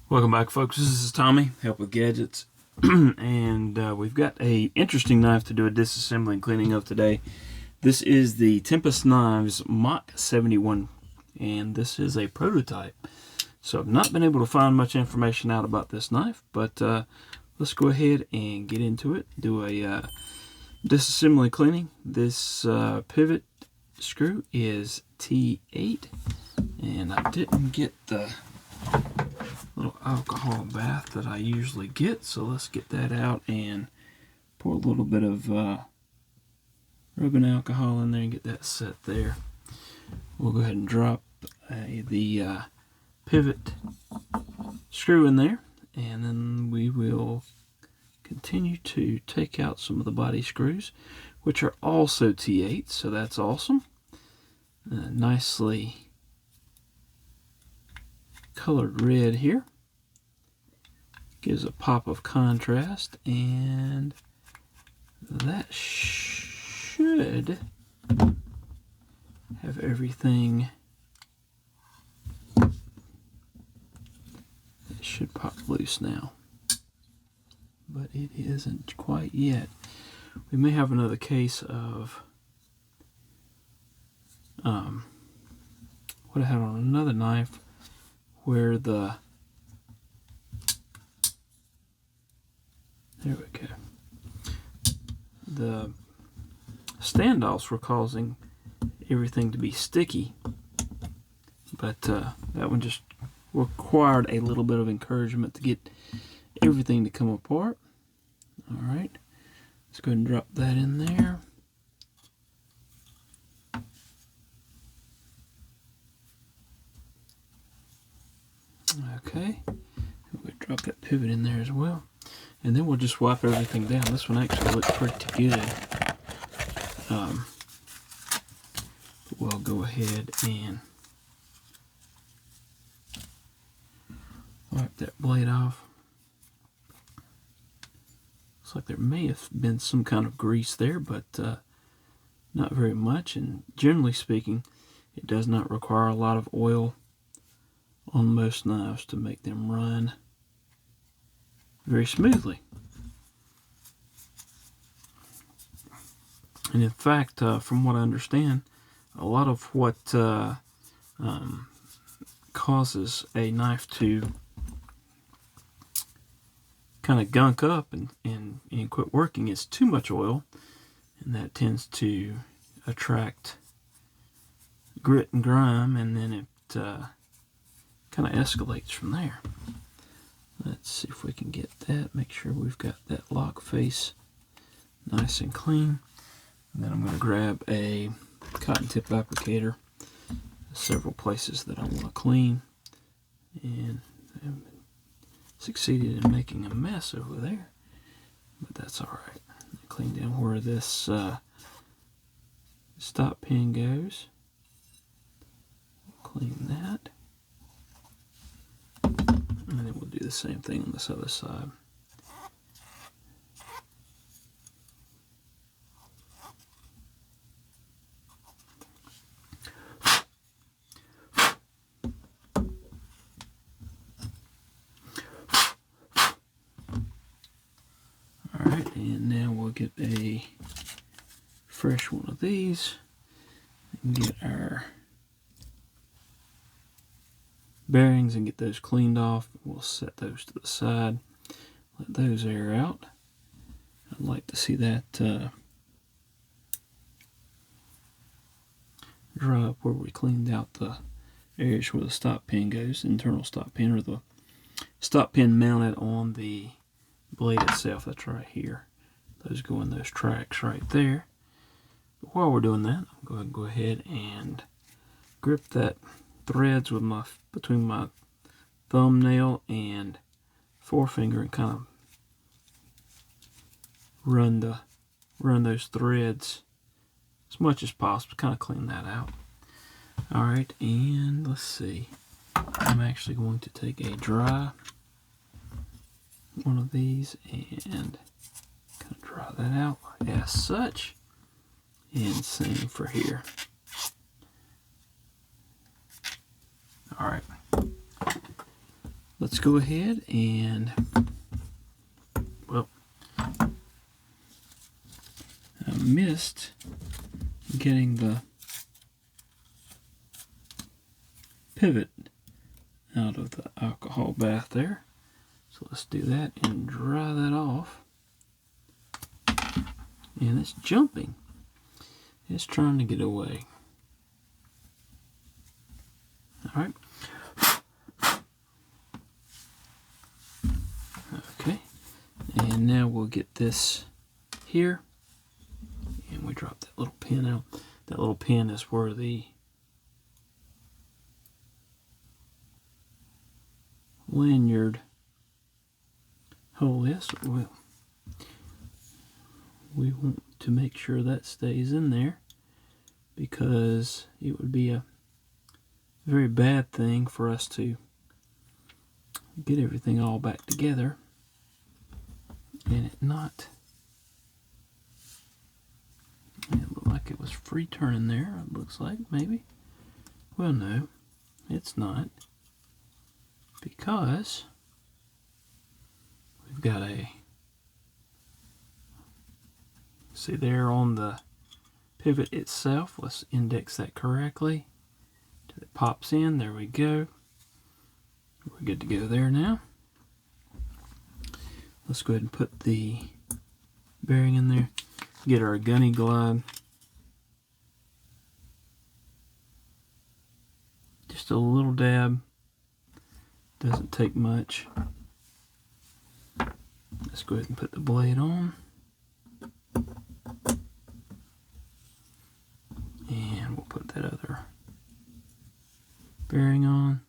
Welcome back, folks. This is Tommy, Help with Gadgets, and we've got a interesting knife to do a disassembly and cleaning of today. This is the Tempest Knives Mach 71, and this is a prototype. So I've not been able to find much information out about this knife, but let's go ahead and get into it. Do a disassembly cleaning. This pivot screw is T8, and I didn't get the little alcohol bath that I usually get, so let's get that out and pour a little bit of rubbing alcohol in there and get that set there. We'll go ahead and drop the pivot screw in there, and then we will continue to take out some of the body screws, which are also T8, so that's awesome. Nicely colored red here. Gives a pop of contrast, and that should have everything. It should pop loose now, but it isn't quite yet. We may have another case of what I had on another knife, where there we go. The standoffs were causing everything to be sticky, but that one just required a little bit of encouragement to get everything to come apart. Alright, let's go ahead and drop that in there. Okay, we'll drop that pivot in there as well, and then we'll just wipe everything down. This one actually looks pretty good. We'll go ahead and wipe that blade off. Looks like there may have been some kind of grease there, but not very much, and generally speaking, it does not require a lot of oil on most knives to make them run very smoothly. And in fact, from what I understand, a lot of what causes a knife to kind of gunk up and quit working is too much oil, and that tends to attract grit and grime, and then it kind of escalates from there. Let's see if we can get that. Make sure we've got that lock face nice and clean. And then I'm going to grab a cotton tip applicator. Several places that I want to clean, and I succeeded in making a mess over there, but that's all right. Clean down where this stop pin goes. Clean that. And then we'll do the same thing on this other side. Alright, and now we'll get a fresh one of these and get our bearings and get those cleaned off. We'll set those to the side, let those air out. I'd like to see that dry up where we cleaned out the areas where the stop pin goes, internal stop pin, or the stop pin mounted on the blade itself. That's right here. Those go in those tracks right there. But while we're doing that, I'm going to go ahead and grip that threads with between my thumbnail and forefinger and kind of run those threads as much as possible. Kind of clean that out. Alright, and let's see. I'm actually going to take a dry one of these and kind of dry that out as such, and same for here. Alright, let's go ahead and, well, I missed getting the pivot out of the alcohol bath there. So let's do that and dry that off. And it's jumping. It's trying to get away. All right. Okay. And now we'll get this here. And we drop that little pin out. That little pin is where the lanyard hole is. We want to make sure that stays in there, because it would be a very bad thing for us to get everything all back together and it not. It looked like it was free turning there. It looks like, maybe. Well, no, it's not, because we've got a, see there on the pivot itself. Let's index that correctly till it pops in. There we go. We're good to go there now. Let's go ahead and put the bearing in there. Get our gunny glide. Just a little dab. Doesn't take much. Let's go ahead and put the blade on. And we'll put that other bearing on.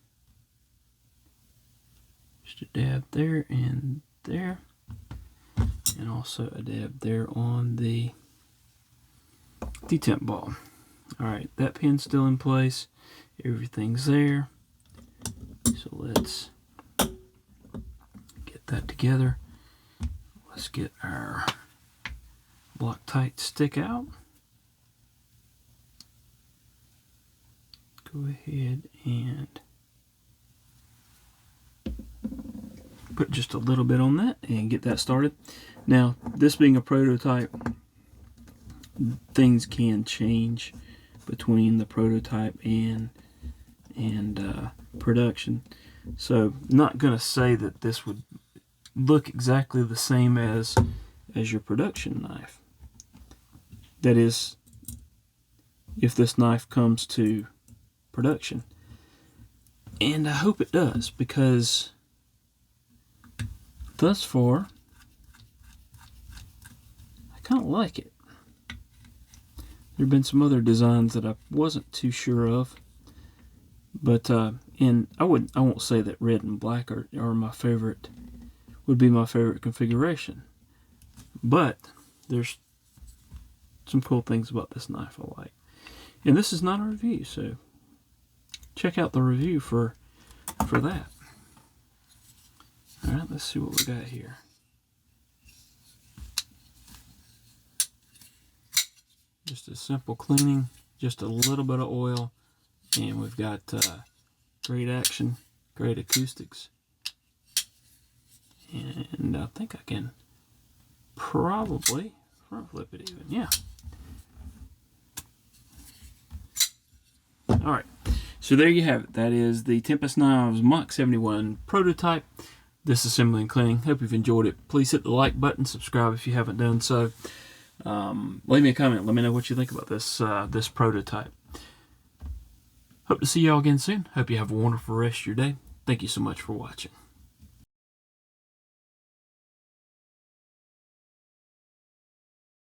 Just a dab there and there. And also a dab there on the detemp ball. Alright, that pin's still in place. Everything's there. So let's get that together. Let's get our Loctite stick out. Go ahead and put just a little bit on that and get that started. Now, this being a prototype, things can change between the prototype and production. So, not going to say that this would look exactly the same as your production knife. That is, if this knife comes to production. And I hope it does, because thus far I kind of like it. There have been some other designs that I wasn't too sure of, but and I won't say that red and black are my favorite, would be my favorite configuration, but there's some cool things about this knife I like. And this is not a review, so check out the review for that. Alright, let's see what we got here. Just a simple cleaning, just a little bit of oil, and we've got great action, great acoustics. And I think I can probably front flip it even, yeah. Alright, so there you have it. That is the Tempest Knives Mach 71 prototype disassembly and cleaning. Hope you've enjoyed it. Please hit the like button, subscribe if you haven't done so. Leave me a comment. Let me know what you think about this prototype. Hope to see you all again soon. Hope you have a wonderful rest of your day. Thank you so much for watching.